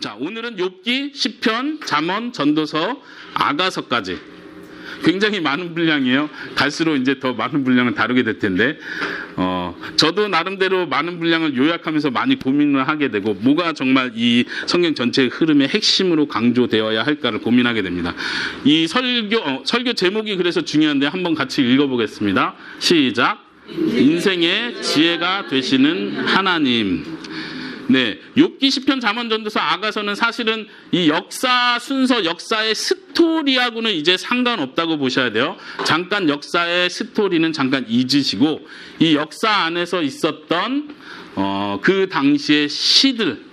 자, 오늘은 욥기, 시편, 잠언, 전도서, 아가서까지 굉장히 많은 분량이에요. 갈수록 이제 더 많은 분량을 다루게 될 텐데, 저도 나름대로 많은 분량을 요약하면서 많이 고민을 하게 되고, 뭐가 정말 이 성경 전체의 흐름의 핵심으로 강조되어야 할까를 고민하게 됩니다. 이 설교 제목이 그래서 중요한데 한번 같이 읽어보겠습니다. 시작. 인생의 지혜가 되시는 하나님. 네, 욥기, 시편, 잠언, 전도서, 아가서는 사실은 이 역사 순서, 역사의 스토리하고는 이제 상관없다고 보셔야 돼요. 잠깐 역사의 스토리는 잠깐 잊으시고, 이 역사 안에서 있었던 그 당시의 시들,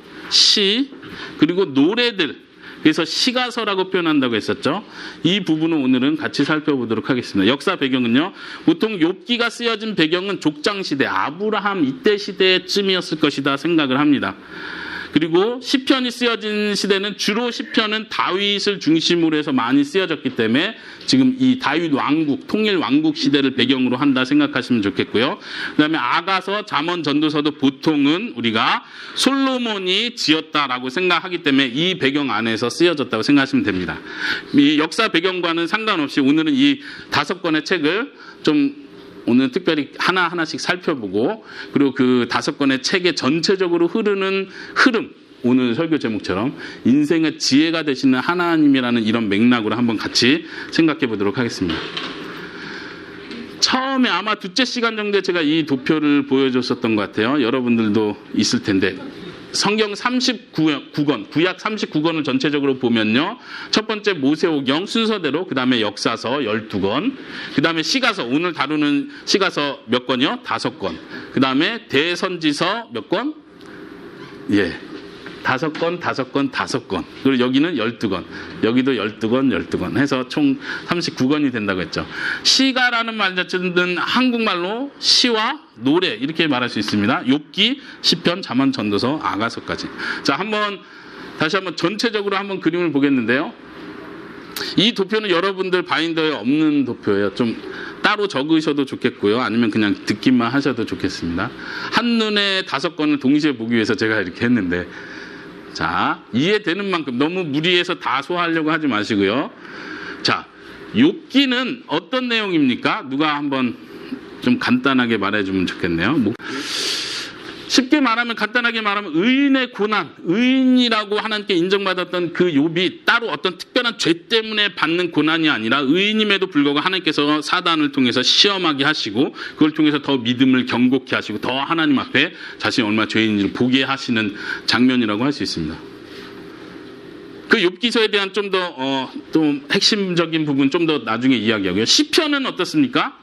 그리고 노래들, 그래서 시가서라고 표현한다고 했었죠. 이 부분을 오늘은 같이 살펴보도록 하겠습니다. 역사 배경은요, 보통 욥기가 쓰여진 배경은 족장시대, 아브라함 이때 시대쯤이었을 것이다 생각을 합니다. 그리고 시편이 쓰여진 시대는 주로 시편은 다윗을 중심으로 해서 많이 쓰여졌기 때문에 지금 이 다윗 왕국, 통일 왕국 시대를 배경으로 한다 생각하시면 좋겠고요. 그 다음에 아가서, 잠언, 전도서도 보통은 우리가 솔로몬이 지었다라고 생각하기 때문에 이 배경 안에서 쓰여졌다고 생각하시면 됩니다. 이 역사 배경과는 상관없이 오늘은 이 5권의 책을 좀 오늘 특별히 하나하나씩 살펴보고, 그리고 그 5권의 책의 전체적으로 흐르는 흐름, 오늘 설교 제목처럼 인생의 지혜가 되시는 하나님이라는 이런 맥락으로 한번 같이 생각해 보도록 하겠습니다. 처음에 아마 둘째 시간 정도에 제가 이 도표를 보여줬었던 것 같아요. 여러분들도 있을 텐데, 성경 39권, 구약 39권을 전체적으로 보면요, 첫 번째 모세오경 순서대로, 그 다음에 역사서 12권, 그 다음에 시가서, 오늘 다루는 시가서 몇 권이요? 5권. 그 다음에 대선지서 몇 권? 5권. 그리고 여기는 12권. 여기도 12권 해서 총 39권이 된다고 했죠. 시가라는 말 자체는 한국말로 시와 노래 이렇게 말할 수 있습니다. 욥기, 시편, 잠언, 전도서, 아가서까지. 자, 다시 한번 전체적으로 한번 그림을 보겠는데요. 이 도표는 여러분들 바인더에 없는 도표예요. 좀 따로 적으셔도 좋겠고요. 아니면 그냥 듣기만 하셔도 좋겠습니다. 한눈에 5권을 동시에 보기 위해서 제가 이렇게 했는데, 자, 이해되는 만큼 너무 무리해서 다 소화하려고 하지 마시고요. 자, 욥기는 어떤 내용입니까? 누가 한번 좀 간단하게 말해주면 좋겠네요. 쉽게 말하면, 간단하게 말하면 의인의 고난, 의인이라고 하나님께 인정받았던 그 욥이 따로 어떤 특별한 죄 때문에 받는 고난이 아니라 의인임에도 불구하고 하나님께서 사단을 통해서 시험하게 하시고, 그걸 통해서 더 믿음을 견고케 하시고 더 하나님 앞에 자신이 얼마나 죄인인지를 보게 하시는 장면이라고 할 수 있습니다. 그 욥기서에 대한 좀 더 좀 핵심적인 부분 좀 더 나중에 이야기하고요. 시편은 어떻습니까?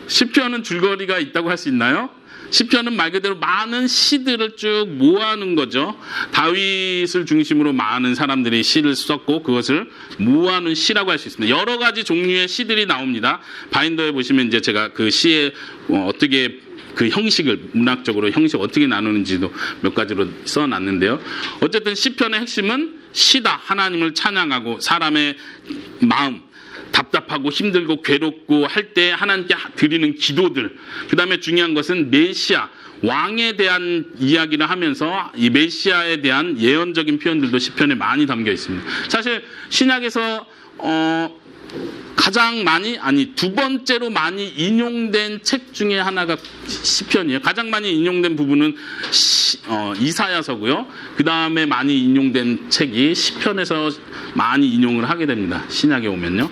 시편은 줄거리가 있다고 할 수 있나요? 시편은 말 그대로 많은 시들을 쭉 모아놓은 거죠. 다윗을 중심으로 많은 사람들이 시를 썼고 그것을 모아놓은 시라고 할 수 있습니다. 여러 가지 종류의 시들이 나옵니다. 바인더에 보시면 이제 제가 그 시의 어떻게 그 형식을, 문학적으로 형식 어떻게 나누는지도 몇 가지로 써놨는데요. 어쨌든 시편의 핵심은 시다. 하나님을 찬양하고 사람의 마음, 답답하고 힘들고 괴롭고 할 때 하나님께 드리는 기도들, 그 다음에 중요한 것은 메시아, 왕에 대한 이야기를 하면서 이 메시아에 대한 예언적인 표현들도 시편에 많이 담겨 있습니다. 사실 신약에서 가장 많이, 두 번째로 많이 인용된 책 중에 하나가 시편이에요. 가장 많이 인용된 부분은 이사야서고요. 그 다음에 많이 인용된 책이 시편에서 많이 인용을 하게 됩니다. 신약에 오면요.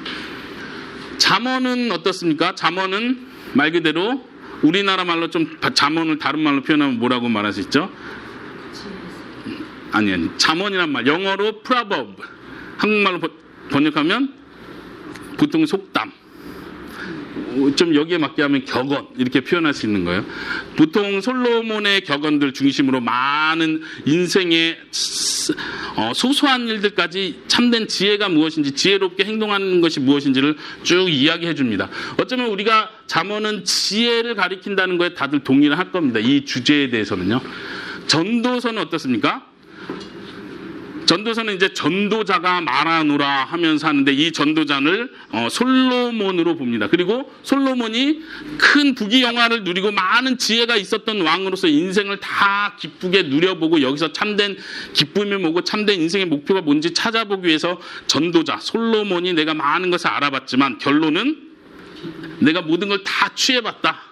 잠언은 어떻습니까? 잠언은 말 그대로 우리나라 말로 좀 잠언을 다른 말로 표현하면 뭐라고 말할 수 있죠? 아니, 잠언이란 말, 영어로 proverb, 한국말로 번역하면 보통 속담, 좀 여기에 맞게 하면 격언, 이렇게 표현할 수 있는 거예요. 보통 솔로몬의 격언들 중심으로 많은 인생의 소소한 일들까지 참된 지혜가 무엇인지, 지혜롭게 행동하는 것이 무엇인지를 쭉 이야기해 줍니다. 어쩌면 우리가 잠언은 지혜를 가리킨다는 거에 다들 동의를 할 겁니다. 이 주제에 대해서는요. 전도서는 어떻습니까? 전도서는 이제 전도자가 말하노라 하면서 하는데 이 전도자를 솔로몬으로 봅니다. 그리고 솔로몬이 큰 부귀영화를 누리고 많은 지혜가 있었던 왕으로서 인생을 다 기쁘게 누려보고 여기서 참된 기쁨이 뭐고 참된 인생의 목표가 뭔지 찾아보기 위해서 전도자 솔로몬이 내가 많은 것을 알아봤지만 결론은 내가 모든 걸 다 취해봤다.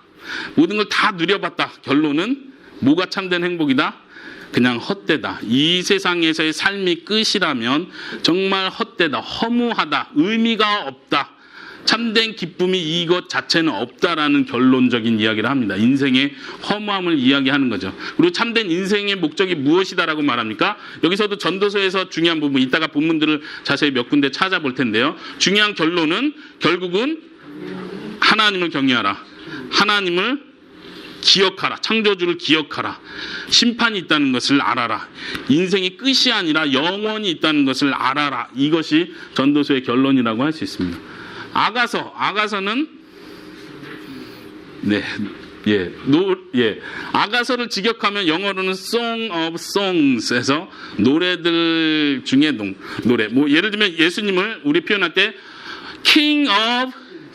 모든 걸 다 누려봤다. 결론은 뭐가 참된 행복이다? 그냥 헛되다. 이 세상에서의 삶이 끝이라면 정말 헛되다. 허무하다. 의미가 없다. 참된 기쁨이 이것 자체는 없다라는 결론적인 이야기를 합니다. 인생의 허무함을 이야기하는 거죠. 그리고 참된 인생의 목적이 무엇이다라고 말합니까? 여기서도 전도서에서 중요한 부분, 이따가 본문들을 자세히 몇 군데 찾아볼 텐데요. 중요한 결론은 결국은 하나님을 경외하라. 하나님을 기억하라. 창조주를 기억하라. 심판이 있다는 것을 알아라. 인생이 끝이 아니라 영원히 있다는 것을 알아라. 이것이 전도서의 결론이라고 할 수 있습니다. 아가서는 아가서를 직역하면 영어로는 Song of Songs에서 노래들 중에 노래. 뭐 예를 들면 예수님을 우리 표현할 때 King of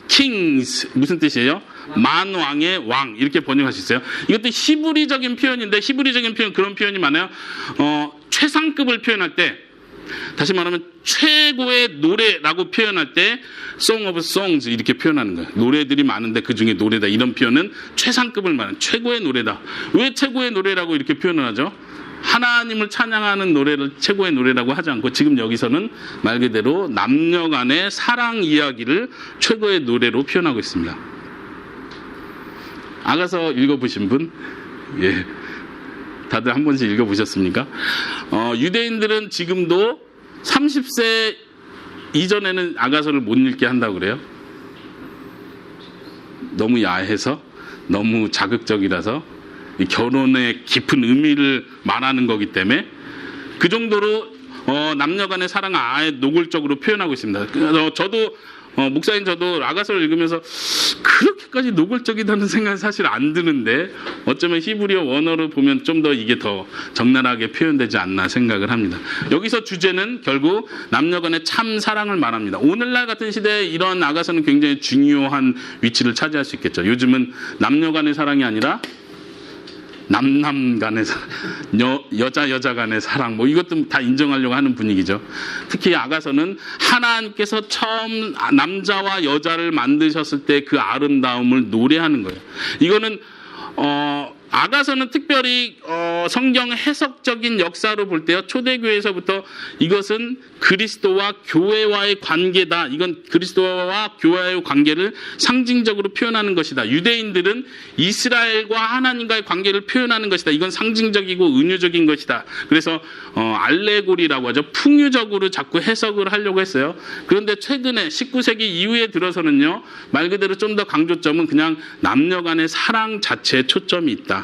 Kings 무슨 뜻이에요? 만왕의 왕 이렇게 번역할 수 있어요. 이것도 히브리적인 표현인데 히브리적인 표현 그런 표현이 많아요. 최상급을 표현할 때 다시 말하면 최고의 노래라고 표현할 때 Song of Songs 이렇게 표현하는 거예요. 노래들이 많은데 그 중에 노래다 이런 표현은 최상급을 말하는 최고의 노래다. 왜 최고의 노래라고 이렇게 표현을 하죠? 하나님을 찬양하는 노래를 최고의 노래라고 하지 않고 지금 여기서는 말 그대로 남녀 간의 사랑 이야기를 최고의 노래로 표현하고 있습니다. 아가서 읽어보신 분? 예. 다들 한 번씩 읽어보셨습니까? 유대인들은 지금도 30세 이전에는 아가서를 못 읽게 한다고 그래요. 너무 야해서, 너무 자극적이라서 결혼의 깊은 의미를 말하는 거기 때문에 그 정도로 남녀 간의 사랑을 아예 노골적으로 표현하고 있습니다. 저도 목사님 저도 아가서를 읽으면서 그렇게까지 노골적이다는 생각은 사실 안 드는데 어쩌면 히브리어 원어로 보면 좀 더 이게 더 적나라하게 표현되지 않나 생각을 합니다. 여기서 주제는 결국 남녀 간의 참 사랑을 말합니다. 오늘날 같은 시대에 이런 아가서는 굉장히 중요한 위치를 차지할 수 있겠죠. 요즘은 남녀 간의 사랑이 아니라 남남 간의 사랑, 여자 간의 사랑 뭐 이것도 다 인정하려고 하는 분위기죠. 특히 아가서는 하나님께서 처음 남자와 여자를 만드셨을 때 그 아름다움을 노래하는 거예요. 이거는 아가서는 특별히 성경 해석적인 역사로 볼 때요. 초대교회에서부터 이것은 그리스도와 교회와의 관계다. 이건 그리스도와 교회와의 관계를 상징적으로 표현하는 것이다. 유대인들은 이스라엘과 하나님과의 관계를 표현하는 것이다. 이건 상징적이고 은유적인 것이다. 그래서 알레고리라고 하죠. 풍유적으로 자꾸 해석을 하려고 했어요. 그런데 최근에 19세기 이후에 들어서는요. 말 그대로 좀 더 강조점은 그냥 남녀 간의 사랑 자체에 초점이 있다.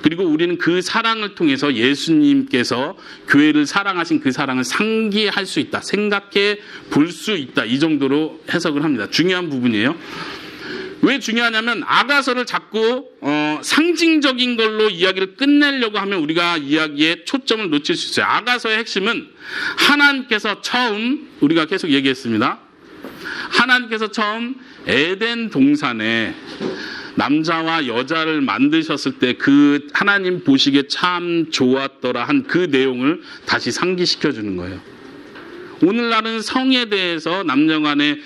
그리고 우리는 그 사랑을 통해서 예수님께서 교회를 사랑하신 그 사랑을 상기할 수 있다. 생각해 볼 수 있다. 이 정도로 해석을 합니다. 중요한 부분이에요. 왜 중요하냐면 아가서를 자꾸 상징적인 걸로 이야기를 끝내려고 하면 우리가 이야기에 초점을 놓칠 수 있어요. 아가서의 핵심은 하나님께서 처음 우리가 계속 얘기했습니다. 하나님께서 처음 에덴 동산에 남자와 여자를 만드셨을 때 그 하나님 보시기에 참 좋았더라 한 그 내용을 다시 상기시켜 주는 거예요. 오늘날은 성에 대해서 남녀 간의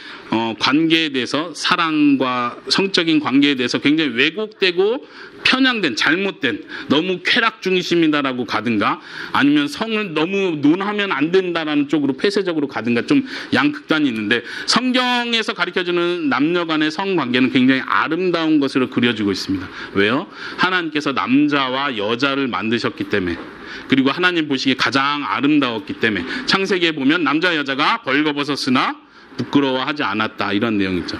관계에 대해서 사랑과 성적인 관계에 대해서 굉장히 왜곡되고 편향된 잘못된 너무 쾌락 중심이다라고 가든가 아니면 성을 너무 논하면 안 된다라는 쪽으로 폐쇄적으로 가든가 좀 양극단이 있는데 성경에서 가르쳐주는 남녀 간의 성관계는 굉장히 아름다운 것으로 그려지고 있습니다. 왜요? 하나님께서 남자와 여자를 만드셨기 때문에 그리고 하나님 보시기에 가장 아름다웠기 때문에 창세기에 보면 남자 여자가 벌거벗었으나 부끄러워하지 않았다 이런 내용 있죠.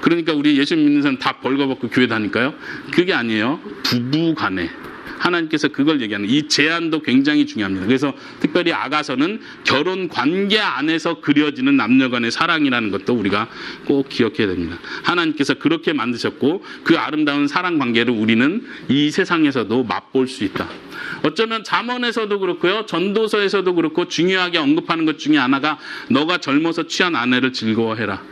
그러니까 우리 예수 믿는 사람 다 벌거벗고 교회 다닐까요? 그게 아니에요. 부부 간에 하나님께서 그걸 얘기하는 이 제안도 굉장히 중요합니다. 그래서 특별히 아가서는 결혼 관계 안에서 그려지는 남녀 간의 사랑이라는 것도 우리가 꼭 기억해야 됩니다. 하나님께서 그렇게 만드셨고 그 아름다운 사랑 관계를 우리는 이 세상에서도 맛볼 수 있다. 어쩌면 잠언에서도 그렇고요, 전도서에서도 그렇고 중요하게 언급하는 것 중에 하나가 너가 젊어서 취한 아내를 즐거워해라.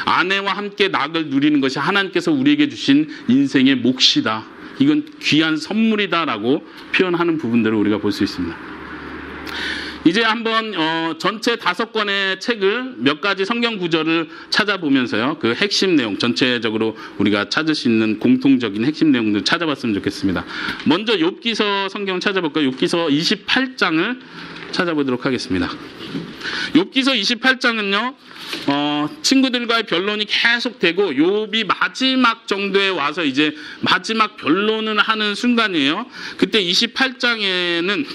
아내와 함께 낙을 누리는 것이 하나님께서 우리에게 주신 인생의 몫이다. 이건 귀한 선물이다라고 표현하는 부분들을 우리가 볼 수 있습니다. 이제 한번 전체 5권의 책을 몇 가지 성경 구절을 찾아보면서요, 그 핵심 내용, 전체적으로 우리가 찾을 수 있는 공통적인 핵심 내용들 찾아봤으면 좋겠습니다. 먼저 욥기서 성경 찾아볼까요? 욥기서 28장을 찾아보도록 하겠습니다. 욥기서 28장은요, 친구들과의 변론이 계속되고 욥이 마지막 정도에 와서 이제 마지막 변론을 하는 순간이에요. 그때 28장에는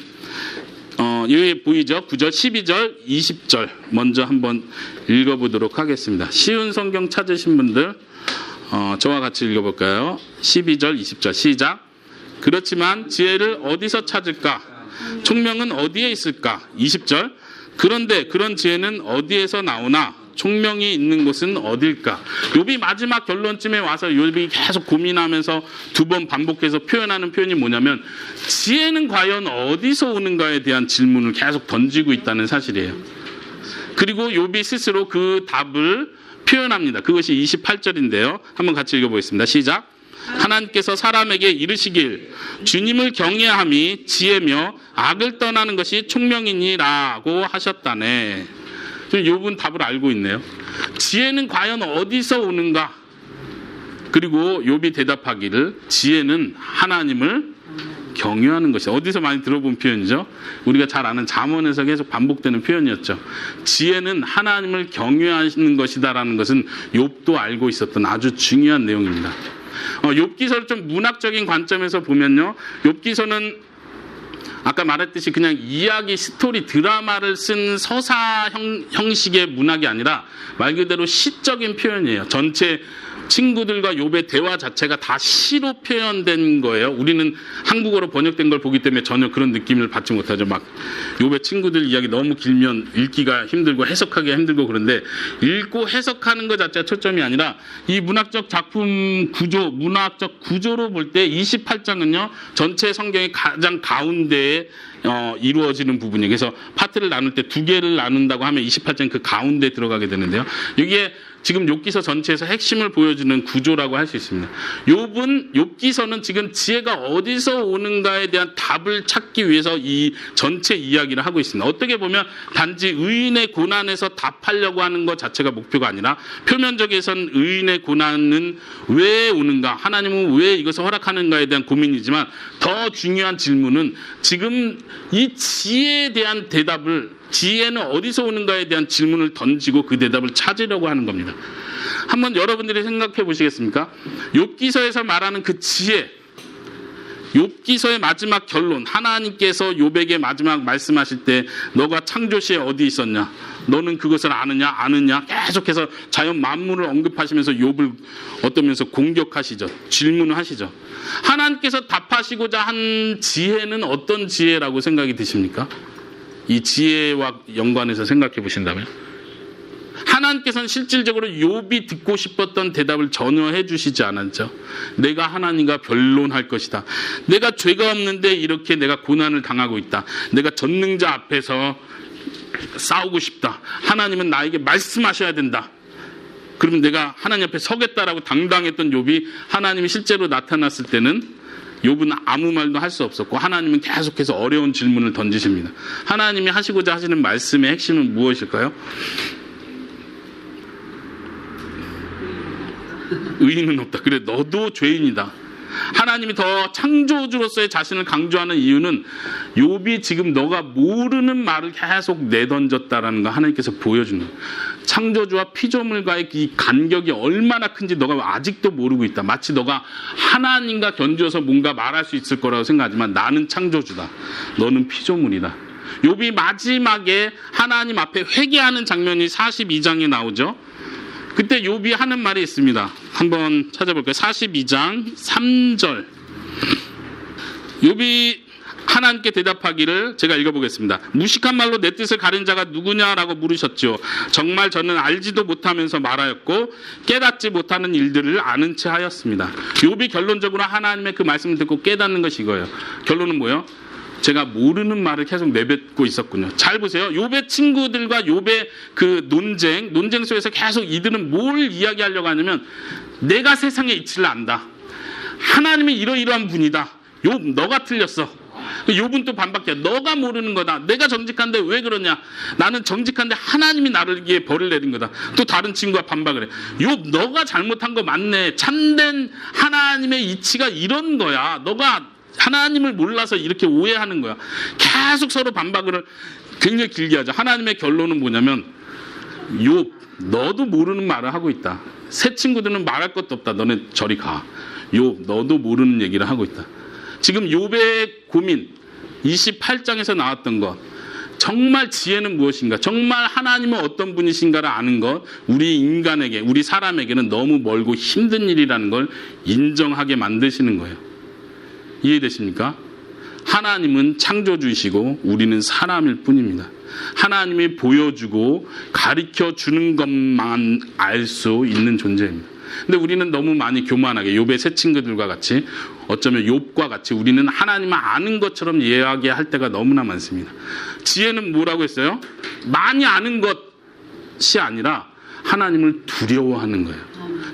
여기 보이죠? 9절, 12절, 20절 먼저 한번 읽어보도록 하겠습니다. 쉬운 성경 찾으신 분들 저와 같이 읽어볼까요? 12절, 20절 시작. 그렇지만 지혜를 어디서 찾을까? 총명은 어디에 있을까? 20절. 그런데 그런 지혜는 어디에서 나오나? 총명이 있는 곳은 어딜까? 욥이 마지막 결론쯤에 와서 욥이 계속 고민하면서 2번 반복해서 표현하는 표현이 뭐냐면 지혜는 과연 어디서 오는가에 대한 질문을 계속 던지고 있다는 사실이에요. 그리고 욥이 스스로 그 답을 표현합니다. 그것이 28절인데요. 한번 같이 읽어보겠습니다. 시작. 하나님께서 사람에게 이르시길 주님을 경외함이 지혜며 악을 떠나는 것이 총명이니라고 하셨다네. 욥은 답을 알고 있네요. 지혜는 과연 어디서 오는가? 그리고 욥이 대답하기를 지혜는 하나님을 경외하는 것이, 어디서 많이 들어본 표현이죠? 우리가 잘 아는 잠언에서 계속 반복되는 표현이었죠. 지혜는 하나님을 경외하는 것이다라는 것은 욥도 알고 있었던 아주 중요한 내용입니다. 욥기서를 좀 문학적인 관점에서 보면요, 욥기서는 아까 말했듯이 그냥 이야기, 스토리, 드라마를 쓴 서사 형식의 문학이 아니라 말 그대로 시적인 표현이에요. 전체 친구들과 욥의 대화 자체가 다 시로 표현된 거예요. 우리는 한국어로 번역된 걸 보기 때문에 전혀 그런 느낌을 받지 못하죠. 막 욥의 친구들 이야기 너무 길면 읽기가 힘들고 해석하기가 힘들고, 그런데 읽고 해석하는 것 자체가 초점이 아니라 이 문학적 작품 구조, 문학적 구조로 볼 때 28장은요 전체 성경의 가장 가운데에 이루어지는 부분이에요. 그래서 파트를 나눌 때 2개를 나눈다고 하면 28장 그 가운데 들어가게 되는데요. 여기에 지금 욥기서 전체에서 핵심을 보여주는 구조라고 할 수 있습니다. 욥기서는 지금 지혜가 어디서 오는가에 대한 답을 찾기 위해서 이 전체 이야기를 하고 있습니다. 어떻게 보면 단지 의인의 고난에서 답하려고 하는 것 자체가 목표가 아니라 표면적에선 의인의 고난은 왜 오는가, 하나님은 왜 이것을 허락하는가에 대한 고민이지만 더 중요한 질문은 지금 이 지혜에 대한 대답을, 지혜는 어디서 오는가에 대한 질문을 던지고 그 대답을 찾으려고 하는 겁니다. 한번 여러분들이 생각해 보시겠습니까? 욥기서에서 말하는 그 지혜, 욥기서의 마지막 결론, 하나님께서 욥에게 마지막 말씀하실 때 너가 창조시에 어디 있었냐? 너는 그것을 아느냐? 계속해서 자연 만물을 언급하시면서 욥을 어떤 면에서 공격하시죠. 질문을 하시죠. 하나님께서 답하시고자 한 지혜는 어떤 지혜라고 생각이 드십니까? 이 지혜와 연관해서 생각해 보신다면 하나님께서는 실질적으로 욥이 듣고 싶었던 대답을 전혀 해주시지 않았죠. 내가 하나님과 변론할 것이다. 내가 죄가 없는데 이렇게 내가 고난을 당하고 있다. 내가 전능자 앞에서 싸우고 싶다. 하나님은 나에게 말씀하셔야 된다. 그러면 내가 하나님 앞에 서겠다라고 당당했던 욥이 하나님이 실제로 나타났을 때는 욥은 아무 말도 할 수 없었고 하나님은 계속해서 어려운 질문을 던지십니다. 하나님이 하시고자 하시는 말씀의 핵심은 무엇일까요? 의인은 없다. 그래, 너도 죄인이다. 하나님이 더 창조주로서의 자신을 강조하는 이유는 욥이 지금 너가 모르는 말을 계속 내던졌다라는 거 하나님께서 보여주는 거예요. 창조주와 피조물과의 이 간격이 얼마나 큰지 너가 아직도 모르고 있다. 마치 너가 하나님과 견주어서 뭔가 말할 수 있을 거라고 생각하지만 나는 창조주다. 너는 피조물이다. 욥이 마지막에 하나님 앞에 회개하는 장면이 42장에 나오죠. 그때 욥이 하는 말이 있습니다. 한번 찾아볼까요? 42장 3절. 욥이 하나님께 대답하기를 제가 읽어보겠습니다. 무식한 말로 내 뜻을 가린 자가 누구냐라고 물으셨죠. 정말 저는 알지도 못하면서 말하였고 깨닫지 못하는 일들을 아는 채 하였습니다. 욥이 결론적으로 하나님의 그 말씀을 듣고 깨닫는 것이 이거예요. 결론은 뭐예요? 제가 모르는 말을 계속 내뱉고 있었군요. 잘 보세요. 욥의 친구들과 욥의 그 논쟁 속에서 계속 이들은 뭘 이야기하려고 하냐면 내가 세상의 이치를 안다. 하나님이 이러이러한 분이다. 욥 너가 틀렸어. 욥은 또 반박해. 너가 모르는 거다. 내가 정직한데 왜 그러냐. 나는 정직한데 하나님이 나를 위해 벌을 내린 거다. 또 다른 친구가 반박을 해. 욥 너가 잘못한 거 맞네. 참된 하나님의 이치가 이런 거야. 너가 하나님을 몰라서 이렇게 오해하는 거야. 계속 서로 반박을 굉장히 길게 하죠. 하나님의 결론은 뭐냐면 욥 너도 모르는 말을 하고 있다. 새 친구들은 말할 것도 없다. 너네 저리 가. 욥 너도 모르는 얘기를 하고 있다. 지금 욥의 고민 28장에서 나왔던 것, 정말 지혜는 무엇인가, 정말 하나님은 어떤 분이신가를 아는 것, 우리 인간에게, 우리 사람에게는 너무 멀고 힘든 일이라는 걸 인정하게 만드시는 거예요. 이해되십니까? 하나님은 창조주이시고 우리는 사람일 뿐입니다. 하나님이 보여주고 가르쳐주는 것만 알 수 있는 존재입니다. 근데 우리는 너무 많이 교만하게 욥의 새 친구들과 같이, 어쩌면 욥과 같이 우리는 하나님을 아는 것처럼 이야기할 때가 너무나 많습니다. 지혜는 뭐라고 했어요? 많이 아는 것이 아니라 하나님을 두려워하는 거예요.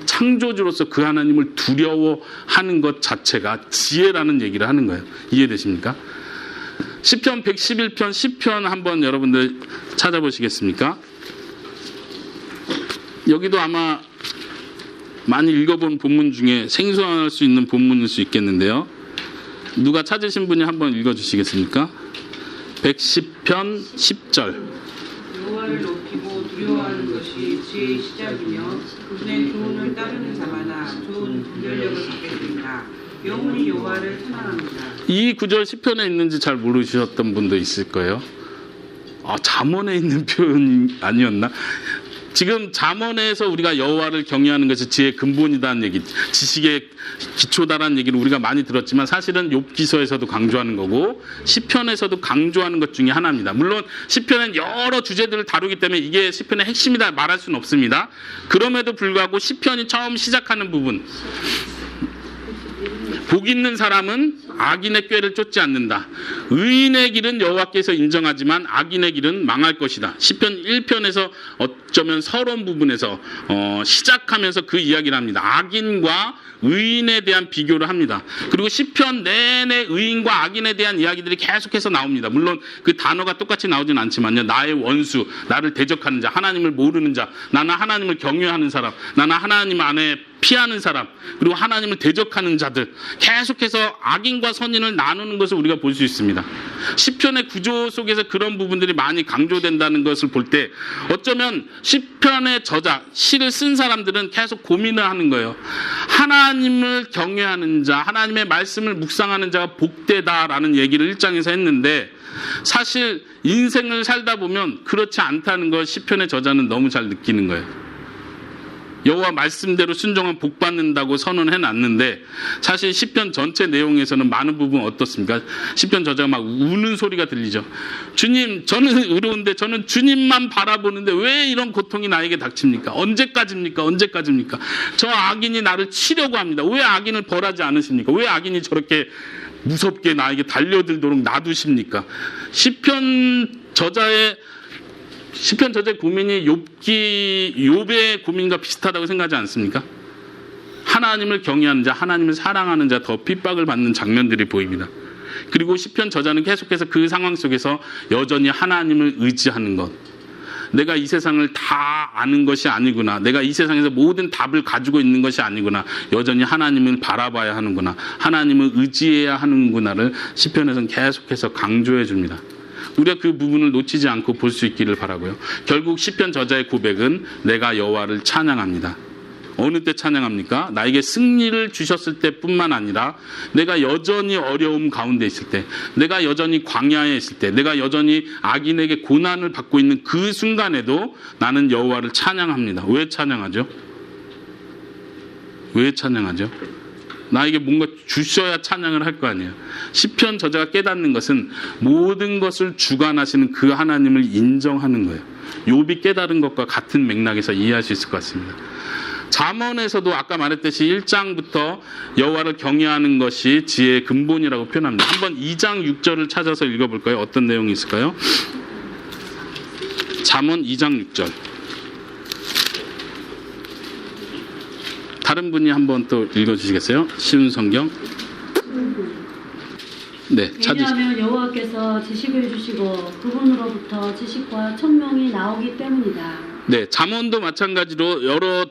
창조주로서 그 하나님을 두려워하는 것 자체가 지혜라는 얘기를 하는 거예요. 이해되십니까? 시편 111편 시편 한번 여러분들 찾아보시겠습니까? 여기도 아마 많이 읽어본 본문 중에 생소할 수 있는 본문일 수 있겠는데요. 누가 찾으신 분이 한번 읽어주시겠습니까? 110편 10절. 여호와를 높이고 두려워하는 것이 지혜의 시작이며 그의 교훈을 따르는 자마다 좋은 분별력을 받겠습니다. 영혼이 여호와를 찬양합니다. 이 구절 시편에 있는지 잘 모르셨던 분도 있을 거예요. 잠언에 있는 표현이 아니었나? 지금 잠언에서 우리가 여호와를 경외하는 것이 지혜의 근본이다는 얘기, 지식의 기초다라는 얘기를 우리가 많이 들었지만 사실은 욥기서에서도 강조하는 거고 시편에서도 강조하는 것 중에 하나입니다. 물론 시편은 여러 주제들을 다루기 때문에 이게 시편의 핵심이다 말할 수는 없습니다. 그럼에도 불구하고 시편이 처음 시작하는 부분, 복 있는 사람은 악인의 꾀를 쫓지 않는다. 의인의 길은 여호와께서 인정하지만 악인의 길은 망할 것이다. 시편 1편에서 어쩌면 서론 부분에서 시작하면서 그 이야기를 합니다. 악인과 의인에 대한 비교를 합니다. 그리고 시편 내내 의인과 악인에 대한 이야기들이 계속해서 나옵니다. 물론 그 단어가 똑같이 나오진 않지만요. 나의 원수, 나를 대적하는 자, 하나님을 모르는 자, 나는 하나님을 경외하는 사람, 나는 하나님 안에 피하는 사람, 그리고 하나님을 대적하는 자들, 계속해서 악인과 선인을 나누는 것을 우리가 볼 수 있습니다. 시편의 구조 속에서 그런 부분들이 많이 강조된다는 것을 볼 때 어쩌면 시편의 저자, 시를 쓴 사람들은 계속 고민을 하는 거예요. 하나님을 경외하는 자, 하나님의 말씀을 묵상하는 자가 복되다라는 얘기를 1장에서 했는데 사실 인생을 살다 보면 그렇지 않다는 걸 시편의 저자는 너무 잘 느끼는 거예요. 여호와 말씀대로 순종하면 복 받는다고 선언해 놨는데 사실 시편 전체 내용에서는 많은 부분 어떻습니까? 시편 저자가 막 우는 소리가 들리죠. 주님, 저는 의로운데 저는 주님만 바라보는데 왜 이런 고통이 나에게 닥칩니까? 언제까지입니까? 언제까지입니까? 저 악인이 나를 치려고 합니다. 왜 악인을 벌하지 않으십니까? 왜 악인이 저렇게 무섭게 나에게 달려들도록 놔두십니까? 시편 저자의 고민이 욥의 고민과 비슷하다고 생각하지 않습니까? 하나님을 경외하는 자, 하나님을 사랑하는 자 더 핍박을 받는 장면들이 보입니다. 그리고 시편 저자는 계속해서 그 상황 속에서 여전히 하나님을 의지하는 것. 내가 이 세상을 다 아는 것이 아니구나. 내가 이 세상에서 모든 답을 가지고 있는 것이 아니구나. 여전히 하나님을 바라봐야 하는구나. 하나님을 의지해야 하는구나를 시편에서는 계속해서 강조해 줍니다. 우리가 그 부분을 놓치지 않고 볼 수 있기를 바라고요. 결국 시편 저자의 고백은 내가 여호와를 찬양합니다. 어느 때 찬양합니까? 나에게 승리를 주셨을 때뿐만 아니라 내가 여전히 어려움 가운데 있을 때, 내가 여전히 광야에 있을 때, 내가 여전히 악인에게 고난을 받고 있는 그 순간에도 나는 여호와를 찬양합니다. 왜 찬양하죠? 왜 찬양하죠? 나에게 뭔가 주셔야 찬양을 할 거 아니에요. 시편 저자가 깨닫는 것은 모든 것을 주관하시는 그 하나님을 인정하는 거예요. 욥이 깨달은 것과 같은 맥락에서 이해할 수 있을 것 같습니다. 잠언에서도 아까 말했듯이 1장부터 여호와를 경외하는 것이 지혜의 근본이라고 표현합니다. 한번 2장 6절을 찾아서 읽어볼까요? 어떤 내용이 있을까요? 잠언 2장 6절. 다른 분이 한번 또 읽어주시겠어요? 쉬운 성경. 네, 왜냐하면 여호와께서 지식을 주시고 그분으로부터 지식과 총명이 나오기 때문이다. 네, 잠언도 마찬가지로 여러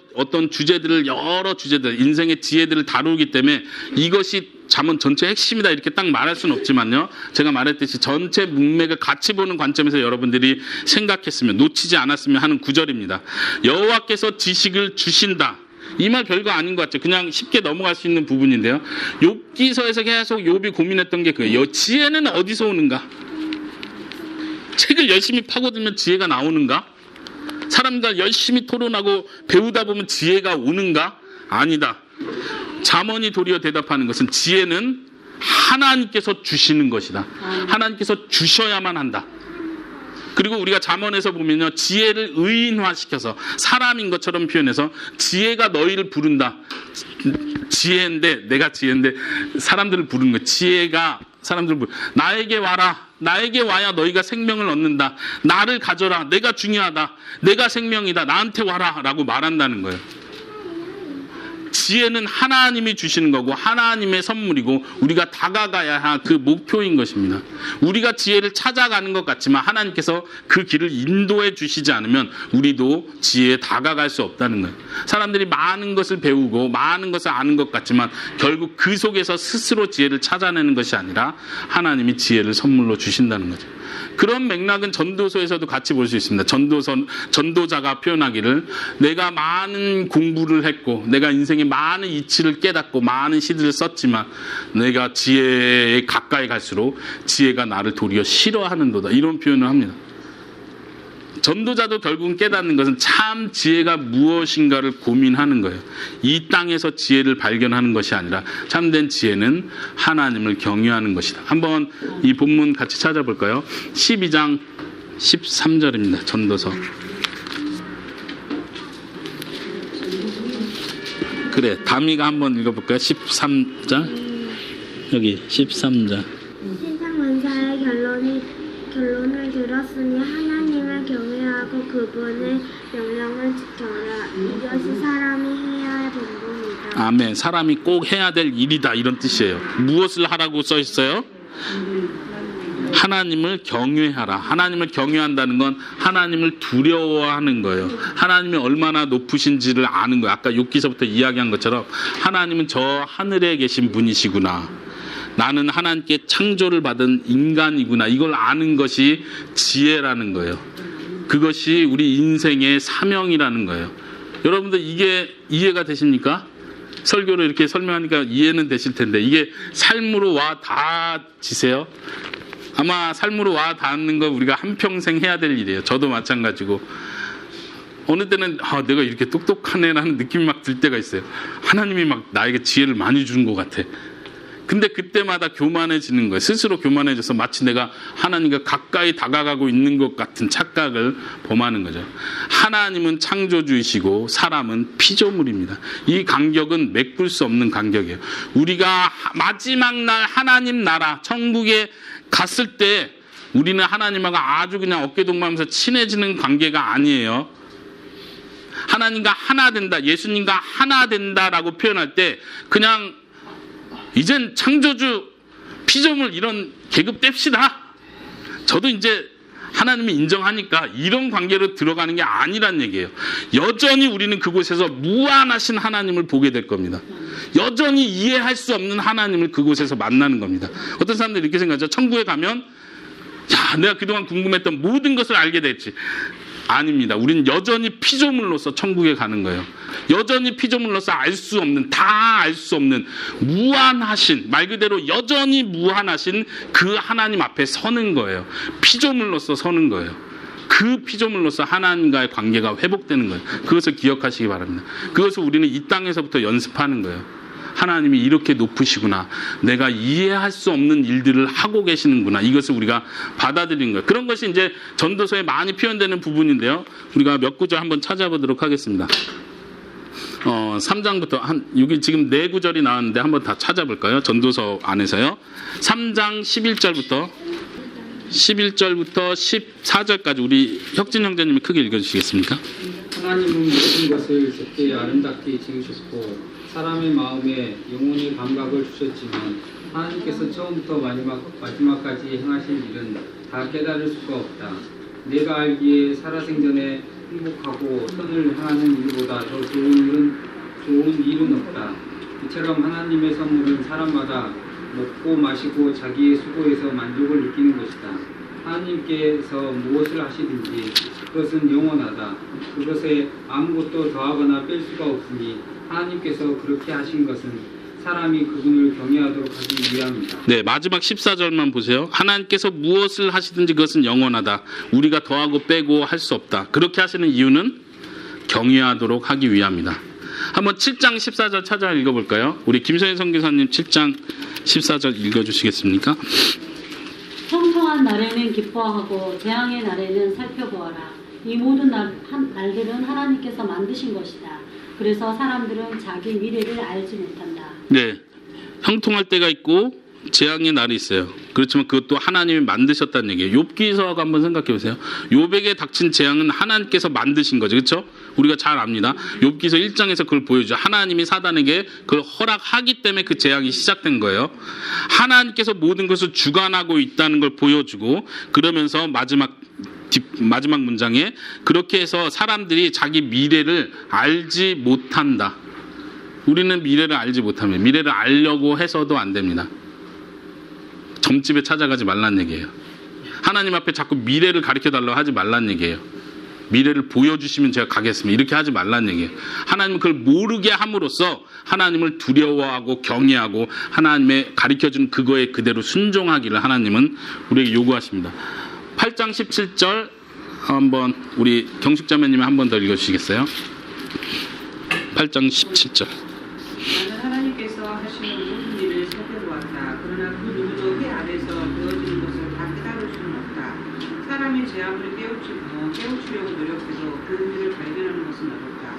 주제들, 인생의 지혜들을 다루기 때문에 이것이 잠언 전체 핵심이다 이렇게 딱 말할 수는 없지만요. 제가 말했듯이 전체 문맥을 같이 보는 관점에서 여러분들이 생각했으면, 놓치지 않았으면 하는 구절입니다. 여호와께서 지식을 주신다. 이 말 별거 아닌 것 같죠. 그냥 쉽게 넘어갈 수 있는 부분인데요. 욥기서에서 계속 욥이 고민했던 게 그예요. 지혜는 어디서 오는가? 책을 열심히 파고들면 지혜가 나오는가? 사람과 열심히 토론하고 배우다 보면 지혜가 오는가? 아니다. 잠언이 도리어 대답하는 것은 지혜는 하나님께서 주시는 것이다. 하나님께서 주셔야만 한다. 그리고 우리가 잠언에서 보면요, 지혜를 의인화시켜서 사람인 것처럼 표현해서 지혜가 너희를 부른다. 지혜인데, 내가 지혜인데 사람들을 부르는 거예요. 지혜가 사람들을 나에게 와라. 나에게 와야 너희가 생명을 얻는다. 나를 가져라. 내가 중요하다. 내가 생명이다. 나한테 와라. 라고 말한다는 거예요. 지혜는 하나님이 주시는 거고 하나님의 선물이고 우리가 다가가야 할 그 목표인 것입니다. 우리가 지혜를 찾아가는 것 같지만 하나님께서 그 길을 인도해 주시지 않으면 우리도 지혜에 다가갈 수 없다는 거예요. 사람들이 많은 것을 배우고 많은 것을 아는 것 같지만 결국 그 속에서 스스로 지혜를 찾아내는 것이 아니라 하나님이 지혜를 선물로 주신다는 거죠. 그런 맥락은 전도서에서도 같이 볼 수 있습니다. 전도자가 표현하기를 내가 많은 공부를 했고 내가 인생의 많은 이치를 깨닫고 많은 시들을 썼지만 내가 지혜에 가까이 갈수록 지혜가 나를 도리어 싫어하는도다. 이런 표현을 합니다. 전도자도 결국은 깨닫는 것은 참 지혜가 무엇인가를 고민하는 거예요. 이 땅에서 지혜를 발견하는 것이 아니라 참된 지혜는 하나님을 경외하는 것이다. 한번 이 본문 같이 찾아볼까요? 12장 13절입니다. 전도서. 그래, 다미가 한번 읽어볼까요? 13장. 여기 13장. 세상 원사의 결론을 들었으니 하나님을 경외하고 그분의 명령을 지켜라. 이것이 사람이 해야 할 본분이다. 아멘. 사람이 꼭 해야 될 일이다. 이런 뜻이에요. 무엇을 하라고 써 있어요? 하나님을 경외하라. 하나님을 경외한다는 건 하나님을 두려워하는 거예요. 하나님이 얼마나 높으신지를 아는 거예요. 아까 욥기서부터 이야기한 것처럼 하나님은 저 하늘에 계신 분이시구나. 나는 하나님께 창조를 받은 인간이구나. 이걸 아는 것이 지혜라는 거예요. 그것이 우리 인생의 사명이라는 거예요. 여러분들 이게 이해가 되십니까? 설교를 이렇게 설명하니까 이해는 되실 텐데 이게 삶으로 와 닿으세요? 아마 삶으로 와 닿는 거 우리가 한평생 해야 될 일이에요. 저도 마찬가지고 어느 때는 내가 이렇게 똑똑하네라는 느낌이 막 들 때가 있어요. 하나님이 막 나에게 지혜를 많이 주는 것 같아. 근데 그때마다 교만해지는 거예요. 스스로 교만해져서 마치 내가 하나님과 가까이 다가가고 있는 것 같은 착각을 범하는 거죠. 하나님은 창조주이시고 사람은 피조물입니다. 이 간격은 메꿀 수 없는 간격이에요. 우리가 마지막 날 하나님 나라 천국에 갔을 때 우리는 하나님하고 아주 그냥 어깨동무하면서 친해지는 관계가 아니에요. 하나님과 하나 된다, 예수님과 하나 된다라고 표현할 때 그냥 이젠 창조주, 피조물 이런 계급 뗍시다. 저도 이제 하나님이 인정하니까 이런 관계로 들어가는 게 아니란 얘기예요. 여전히 우리는 그곳에서 무한하신 하나님을 보게 될 겁니다. 여전히 이해할 수 없는 하나님을 그곳에서 만나는 겁니다. 어떤 사람들이 이렇게 생각하죠. 천국에 가면 내가 그동안 궁금했던 모든 것을 알게 됐지. 아닙니다. 우리는 여전히 피조물로서 천국에 가는 거예요. 여전히 피조물로서 알 수 없는, 다 알 수 없는 무한하신, 말 그대로 여전히 무한하신 그 하나님 앞에 서는 거예요. 피조물로서 서는 거예요. 그 피조물로서 하나님과의 관계가 회복되는 거예요. 그것을 기억하시기 바랍니다. 그것을 우리는 이 땅에서부터 연습하는 거예요. 하나님이 이렇게 높으시구나. 내가 이해할 수 없는 일들을 하고 계시는구나. 이것을 우리가 받아들이는 거예요. 그런 것이 이제 전도서에 많이 표현되는 부분인데요. 우리가 몇 구절 한번 찾아보도록 하겠습니다. 3장부터 여기 지금 4구절이 나왔는데 한번 다 찾아볼까요? 전도서 안에서요. 3장 11절부터 14절까지 우리 혁진 형제님이 크게 읽어주시겠습니까? 하나님은 모든 것을 적게 아름답게 지으셨고 사람의 마음에 영혼의 감각을 주셨지만 하나님께서 처음부터 마지막까지 행하신 일은 다 깨달을 수가 없다. 내가 알기에 살아생전에 행복하고 선을 행하는 일보다 더 좋은 일은 없다. 이처럼 하나님의 선물은 사람마다 먹고 마시고 자기의 수고에서 만족을 느끼는 것이다. 하나님께서 무엇을 하시든지 그것은 영원하다. 그것에 아무것도 더하거나 뺄 수가 없으니 하나님께서 그렇게 하신 것은 사람이 그분을 경외하도록 하기 위함이다. 네, 마지막 14절만 보세요. 하나님께서 무엇을 하시든지 그것은 영원하다. 우리가 더하고 빼고 할 수 없다. 그렇게 하시는 이유는 경외하도록 하기 위함이다. 한번 7장 14절 찾아 읽어볼까요? 우리 김선희 선교사님 7장 14절 읽어주시겠습니까? 형통한 날에는 기뻐하고 재앙의 날에는 살펴보아라. 이 모든 날들은 하나님께서 만드신 것이다. 그래서 사람들은 자기 미래를 알지 못한다. 네, 형통할 때가 있고 재앙의 날이 있어요. 그렇지만 그것도 하나님이 만드셨다는 얘기예요. 욥기서하고 한번 생각해 보세요. 욥에게 닥친 재앙은 하나님께서 만드신 거죠. 그렇죠? 우리가 잘 압니다. 욥기서 1장에서 그걸 보여주죠. 하나님이 사단에게 그걸 허락하기 때문에 그 재앙이 시작된 거예요. 하나님께서 모든 것을 주관하고 있다는 걸 보여주고 그러면서 마지막 문장에 그렇게 해서 사람들이 자기 미래를 알지 못한다. 우리는 미래를 알지 못합니다. 미래를 알려고 해서도 안 됩니다. 점집에 찾아가지 말란 얘기예요. 하나님 앞에 자꾸 미래를 가르쳐달라고 하지 말란 얘기예요. 미래를 보여주시면 제가 가겠습니다. 이렇게 하지 말란 얘기예요. 하나님은 그걸 모르게 함으로써 하나님을 두려워하고 경외하고 하나님의 가르쳐준 그거에 그대로 순종하기를 하나님은 우리에게 요구하십니다. 8장 17절 한번 우리 경숙자매님이 한 번 더 읽어주시겠어요? 8장 17절. 나는 하나님께서 하시는 모든 일을 살펴보았다. 그러나 그 누구도 해 아래서 되어지는 것을 다 깨달을 수는 없다. 사람이 제 아무리 깨우치려고 노력해도 그 의미를 발견하는 것은 어렵다.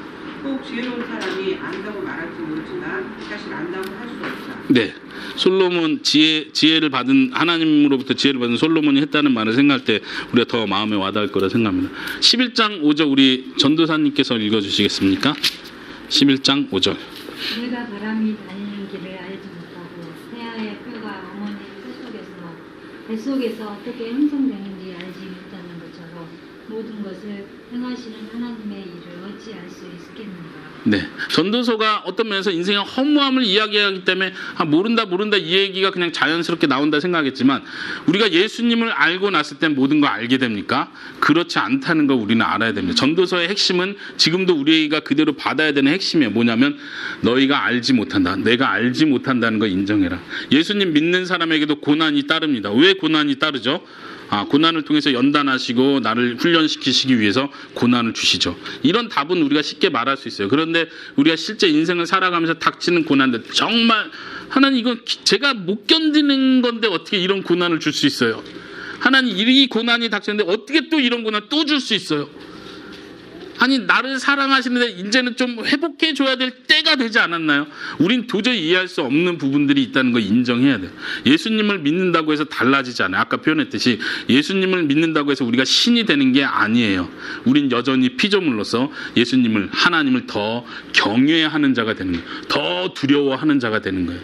꼭 지혜로운 사람이 안다고 말할지 모르지만 사실 안다고 할 수 없다. 네, 솔로몬 지혜를 받은 하나님으로부터 지혜를 받은 솔로몬이 했다는 말을 생각할 때 우리가 더 마음에 와닿을 거라 생각합니다. 11장 5절 우리 전도사님께서 읽어주시겠습니까? 11장 5절. 내가 바람이 다니는 길을 알지 못하고 새아의 뼈가 어머니 뱃속에서 어떻게 형성되는지 알지 못하는 것처럼 모든 것을 행하시는 하나님의 일을 어찌 알 수 있겠는가. 네, 전도서가 어떤 면에서 인생의 허무함을 이야기하기 때문에 모른다 이 얘기가 그냥 자연스럽게 나온다 생각했지만 우리가 예수님을 알고 났을 때 모든 걸 알게 됩니까? 그렇지 않다는 걸 우리는 알아야 됩니다. 전도서의 핵심은 지금도 우리가 그대로 받아야 되는 핵심이에요. 뭐냐면 너희가 알지 못한다. 내가 알지 못한다는 걸 인정해라. 예수님 믿는 사람에게도 고난이 따릅니다. 왜 고난이 따르죠? 고난을 통해서 연단하시고 나를 훈련시키시기 위해서 고난을 주시죠. 이런 답은 우리가 쉽게 말할 수 있어요. 그런데 우리가 실제 인생을 살아가면서 닥치는 고난들 정말 하나님 이건 제가 못 견디는 건데 어떻게 이런 고난을 줄 수 있어요? 하나님 이 고난이 닥쳤는데 어떻게 또 이런 고난 또 줄 수 있어요? 아니 나를 사랑하시는데 이제는 좀 회복해 줘야 될 때가 되지 않았나요? 우린 도저히 이해할 수 없는 부분들이 있다는 걸 인정해야 돼요. 예수님을 믿는다고 해서 달라지지 않아요. 아까 표현했듯이 예수님을 믿는다고 해서 우리가 신이 되는 게 아니에요. 우린 여전히 피조물로서 예수님을 하나님을 더 경외하는 자가 되는 거예요. 더 두려워하는 자가 되는 거예요.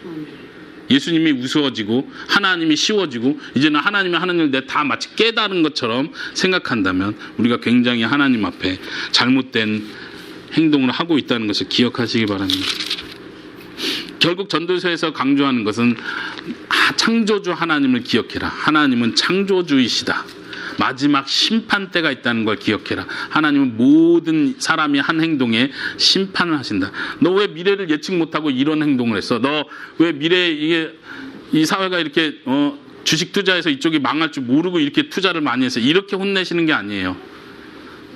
예수님이 우스워지고 하나님이 쉬워지고 이제는 하나님이 하는 일 내가 다 마치 깨달은 것처럼 생각한다면 우리가 굉장히 하나님 앞에 잘못된 행동을 하고 있다는 것을 기억하시기 바랍니다. 결국 전도서에서 강조하는 것은 창조주 하나님을 기억해라. 하나님은 창조주이시다. 마지막 심판 때가 있다는 걸 기억해라. 하나님은 모든 사람이 한 행동에 심판을 하신다. 너 왜 미래를 예측 못하고 이런 행동을 했어? 너 왜 미래에 이 사회가 이렇게 주식 투자해서 이쪽이 망할 줄 모르고 이렇게 투자를 많이 해서 이렇게 혼내시는 게 아니에요.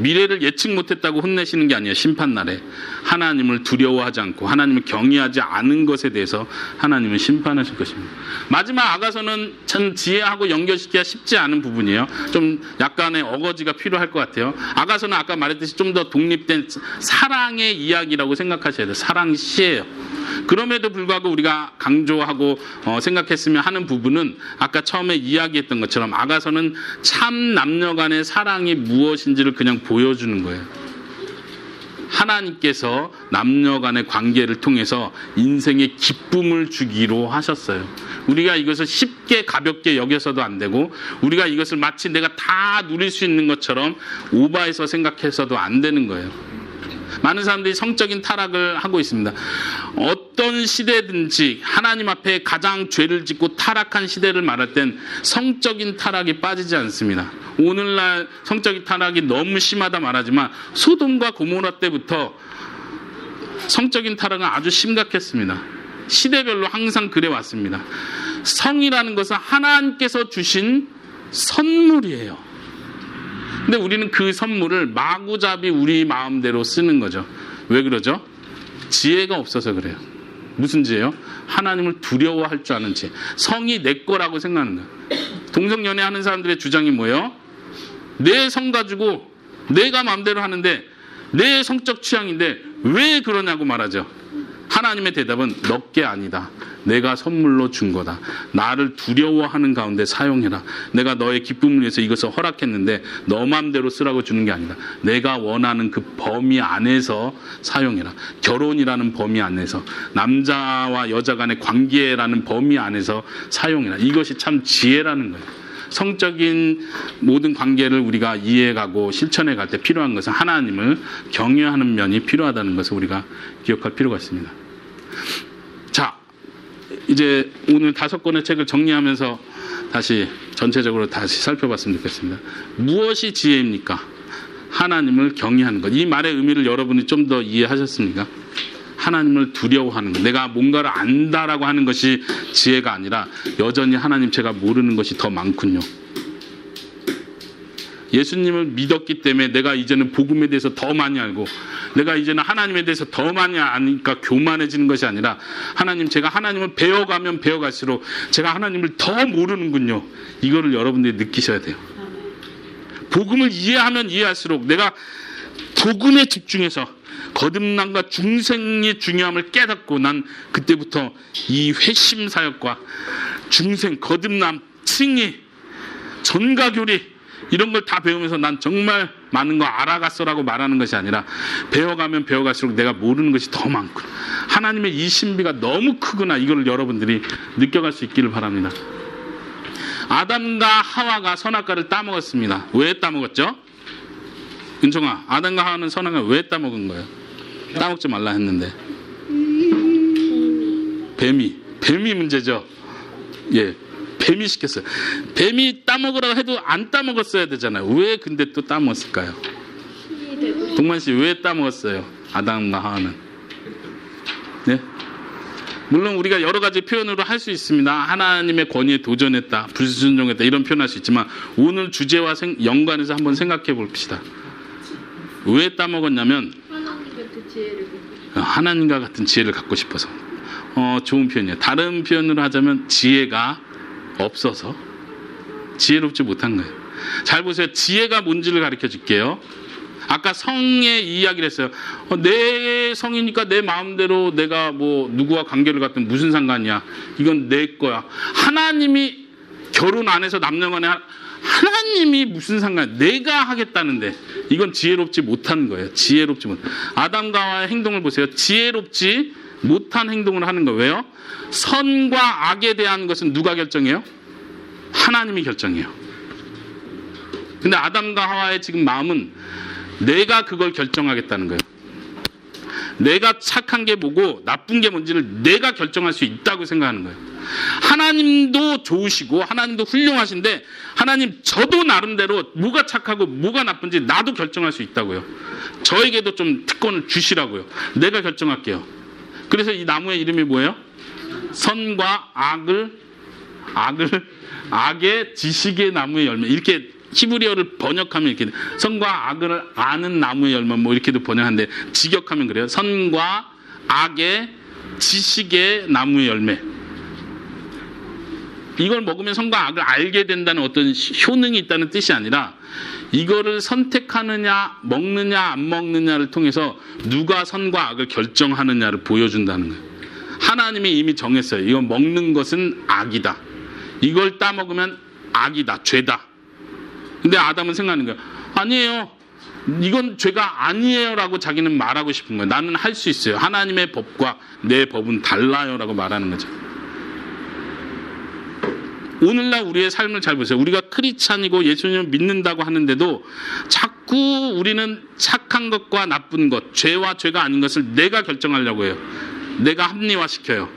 미래를 예측 못했다고 혼내시는 게 아니에요. 심판날에 하나님을 두려워하지 않고 하나님을 경외하지 않은 것에 대해서 하나님은 심판하실 것입니다. 마지막 아가서는 전 지혜하고 연결시키기가 쉽지 않은 부분이에요. 좀 약간의 어거지가 필요할 것 같아요. 아가서는 아까 말했듯이 좀 더 독립된 사랑의 이야기라고 생각하셔야 돼요. 사랑 시예요. 그럼에도 불구하고 우리가 강조하고 생각했으면 하는 부분은 아까 처음에 이야기했던 것처럼 아가서는 참 남녀 간의 사랑이 무엇인지를 그냥 보여주는 거예요. 하나님께서 남녀 간의 관계를 통해서 인생의 기쁨을 주기로 하셨어요. 우리가 이것을 쉽게 가볍게 여겨서도 안 되고 우리가 이것을 마치 내가 다 누릴 수 있는 것처럼 오버해서 생각해서도 안 되는 거예요. 많은 사람들이 성적인 타락을 하고 있습니다. 어떤 시대든지 하나님 앞에 가장 죄를 짓고 타락한 시대를 말할 땐 성적인 타락이 빠지지 않습니다. 오늘날 성적인 타락이 너무 심하다 말하지만 소돔과 고모라 때부터 성적인 타락은 아주 심각했습니다. 시대별로 항상 그래 왔습니다. 성이라는 것은 하나님께서 주신 선물이에요. 근데 우리는 그 선물을 마구잡이 우리 마음대로 쓰는 거죠. 왜 그러죠? 지혜가 없어서 그래요. 무슨 지혜요? 하나님을 두려워할 줄 아는 지혜. 성이 내 거라고 생각하는 거예요. 동성연애 하는 사람들의 주장이 뭐예요? 내 성 가지고 내가 마음대로 하는데 내 성적 취향인데 왜 그러냐고 말하죠. 하나님의 대답은 너게 아니다. 내가 선물로 준 거다. 나를 두려워하는 가운데 사용해라. 내가 너의 기쁨을 위해서 이것을 허락했는데 너 마음대로 쓰라고 주는 게 아니다. 내가 원하는 그 범위 안에서 사용해라. 결혼이라는 범위 안에서, 남자와 여자 간의 관계라는 범위 안에서 사용해라. 이것이 참 지혜라는 거예요. 성적인 모든 관계를 우리가 이해가고 실천해 갈 때 필요한 것은 하나님을 경외하는 면이 필요하다는 것을 우리가 기억할 필요가 있습니다. 자, 이제 오늘 5권의 책을 정리하면서 다시 전체적으로 다시 살펴봤으면 좋겠습니다. 무엇이 지혜입니까? 하나님을 경외하는 것. 이 말의 의미를 여러분이 좀 더 이해하셨습니까? 하나님을 두려워하는 것. 내가 뭔가를 안다라고 하는 것이 지혜가 아니라 여전히 하나님 제가 모르는 것이 더 많군요. 예수님을 믿었기 때문에 내가 이제는 복음에 대해서 더 많이 알고 내가 이제는 하나님에 대해서 더 많이 아니까 교만해지는 것이 아니라 하나님, 제가 하나님을 배워가면 배워갈수록 제가 하나님을 더 모르는군요. 이거를 여러분들이 느끼셔야 돼요. 복음을 이해하면 이해할수록 내가 복음에 집중해서 거듭남과 중생의 중요함을 깨닫고 난 그때부터 이 회심 사역과 중생, 거듭남, 칭의, 전가교리 이런 걸 다 배우면서 난 정말 많은 거 알아갔어라고 말하는 것이 아니라 배워가면 배워갈수록 내가 모르는 것이 더 많구나. 하나님의 이 신비가 너무 크구나. 이걸 여러분들이 느껴갈 수 있기를 바랍니다. 아담과 하와가 선악과를 따먹었습니다. 왜 따먹었죠? 은총아, 아담과 하와는 선악과를 왜 따먹은 거예요? 따먹지 말라 했는데. 뱀이 문제죠. 예. 뱀이 시켰어요. 뱀이 따먹으라고 해도 안 따먹었어야 되잖아요. 왜 근데 또 따먹었을까요? 동만 씨, 왜 따먹었어요? 아담과 하와는. 네? 물론 우리가 여러 가지 표현으로 할 수 있습니다. 하나님의 권위에 도전했다, 불순종했다 이런 표현할 수 있지만 오늘 주제와 연관해서 한번 생각해 봅시다. 왜 따먹었냐면 하나님과 같은 지혜를 갖고 싶어서. 좋은 표현이에요. 다른 표현으로 하자면 지혜가 없어서 지혜롭지 못한 거예요. 잘 보세요. 지혜가 뭔지를 가르쳐 줄게요. 아까 성의 이야기를 했어요. 내 성이니까 내 마음대로 내가 뭐 누구와 관계를 갖든 무슨 상관이야. 이건 내 거야. 하나님이 결혼 안 해서 남녀간에 하나님이 무슨 상관? 내가 하겠다는데 이건 지혜롭지 못한 거예요. 지혜롭지 못. 아담과 하와의 행동을 보세요. 지혜롭지 못한 행동을 하는 거예요. 왜요? 선과 악에 대한 것은 누가 결정해요? 하나님이 결정해요. 근데 아담과 하와의 지금 마음은 내가 그걸 결정하겠다는 거예요. 내가 착한 게 뭐고 나쁜 게 뭔지를 내가 결정할 수 있다고 생각하는 거예요. 하나님도 좋으시고 하나님도 훌륭하신데 하나님, 저도 나름대로 뭐가 착하고 뭐가 나쁜지 나도 결정할 수 있다고요. 저에게도 좀 특권을 주시라고요. 내가 결정할게요. 그래서 이 나무의 이름이 뭐예요? 선과 악의 지식의 나무의 열매. 이렇게 히브리어를 번역하면 이렇게 돼. 선과 악을 아는 나무의 열매 뭐 이렇게도 번역하는데 직역하면 그래요. 선과 악의 지식의 나무의 열매. 이걸 먹으면 선과 악을 알게 된다는 어떤 효능이 있다는 뜻이 아니라 이거를 선택하느냐 먹느냐 안 먹느냐를 통해서 누가 선과 악을 결정하느냐를 보여준다는 거예요. 하나님이 이미 정했어요. 이거 먹는 것은 악이다. 이걸 따먹으면 악이다. 죄다. 근데 아담은 생각하는 거예요. 아니에요. 이건 죄가 아니에요 라고 자기는 말하고 싶은 거예요. 나는 할 수 있어요. 하나님의 법과 내 법은 달라요 라고 말하는 거죠. 오늘날 우리의 삶을 잘 보세요. 우리가 크리스찬이고 예수님을 믿는다고 하는데도 자꾸 우리는 착한 것과 나쁜 것, 죄와 죄가 아닌 것을 내가 결정하려고 해요. 내가 합리화시켜요.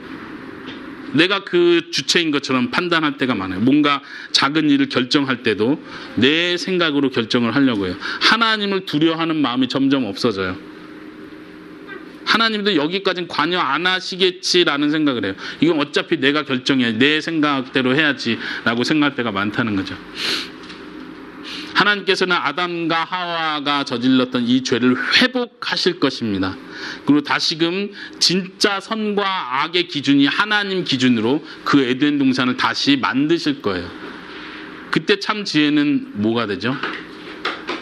내가 그 주체인 것처럼 판단할 때가 많아요. 뭔가 작은 일을 결정할 때도 내 생각으로 결정을 하려고 해요. 하나님을 두려워하는 마음이 점점 없어져요. 하나님도 여기까지는 관여 안 하시겠지라는 생각을 해요. 이건 어차피 내가 결정해야 내 생각대로 해야지라고 생각할 때가 많다는 거죠. 하나님께서는 아담과 하와가 저질렀던 이 죄를 회복하실 것입니다. 그리고 다시금 진짜 선과 악의 기준이 하나님 기준으로 그 에덴 동산을 다시 만드실 거예요. 그때 참 지혜는 뭐가 되죠?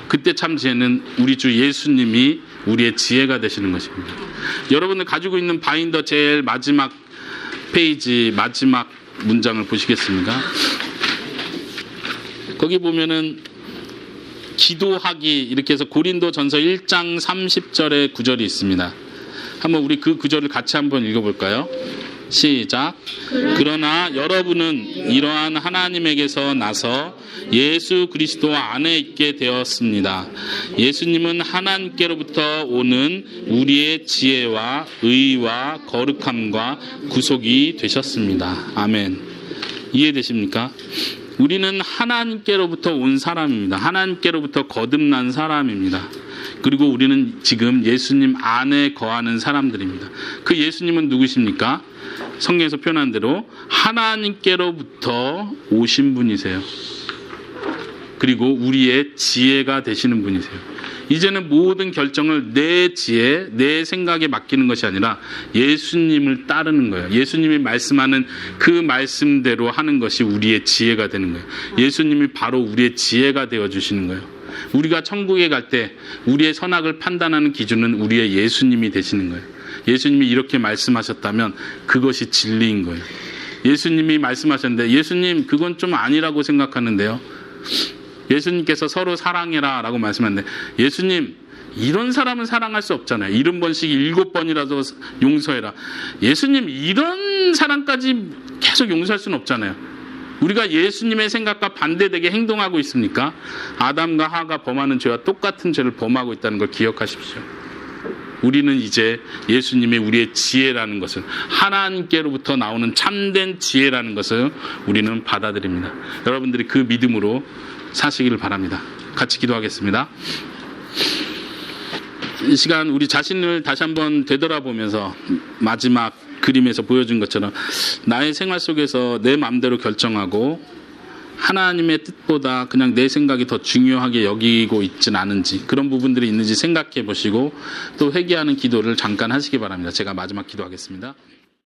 그때 참 지혜는 우리 주 예수님이 우리의 지혜가 되시는 것입니다. 여러분들 가지고 있는 바인더 제일 마지막 페이지 마지막 문장을 보시겠습니까? 거기 보면은 기도하기 이렇게 해서 고린도전서 1장 30절의 구절이 있습니다. 한번 우리 그 구절을 같이 한번 읽어볼까요? 시작. 그러나 여러분은 이러한 하나님에게서 나서 예수 그리스도 안에 있게 되었습니다. 예수님은 하나님께로부터 오는 우리의 지혜와 의와 거룩함과 구속이 되셨습니다. 아멘. 이해되십니까? 우리는 하나님께로부터 온 사람입니다. 하나님께로부터 거듭난 사람입니다. 그리고 우리는 지금 예수님 안에 거하는 사람들입니다. 그 예수님은 누구십니까? 성경에서 표현한 대로 하나님께로부터 오신 분이세요. 그리고 우리의 지혜가 되시는 분이세요. 이제는 모든 결정을 내 지혜, 내 생각에 맡기는 것이 아니라 예수님을 따르는 거예요. 예수님이 말씀하는 그 말씀대로 하는 것이 우리의 지혜가 되는 거예요. 예수님이 바로 우리의 지혜가 되어주시는 거예요. 우리가 천국에 갈 때 우리의 선악을 판단하는 기준은 우리의 예수님이 되시는 거예요. 예수님이 이렇게 말씀하셨다면 그것이 진리인 거예요. 예수님이 말씀하셨는데 예수님 그건 좀 아니라고 생각하는데요. 예수님께서 서로 사랑해라 라고 말씀하는데 예수님 이런 사람은 사랑할 수 없잖아요. 70번씩 7번이라도 용서해라. 예수님 이런 사람까지 계속 용서할 수는 없잖아요. 우리가 예수님의 생각과 반대되게 행동하고 있습니까? 아담과 하와가 범하는 죄와 똑같은 죄를 범하고 있다는 걸 기억하십시오. 우리는 이제 예수님의 우리의 지혜라는 것을 하나님께로부터 나오는 참된 지혜라는 것을 우리는 받아들입니다. 여러분들이 그 믿음으로 사시기를 바랍니다. 같이 기도하겠습니다. 이 시간 우리 자신을 다시 한번 되돌아보면서 마지막 그림에서 보여준 것처럼 나의 생활 속에서 내 마음대로 결정하고 하나님의 뜻보다 그냥 내 생각이 더 중요하게 여기고 있진 않은지 그런 부분들이 있는지 생각해 보시고 또 회개하는 기도를 잠깐 하시기 바랍니다. 제가 마지막 기도하겠습니다.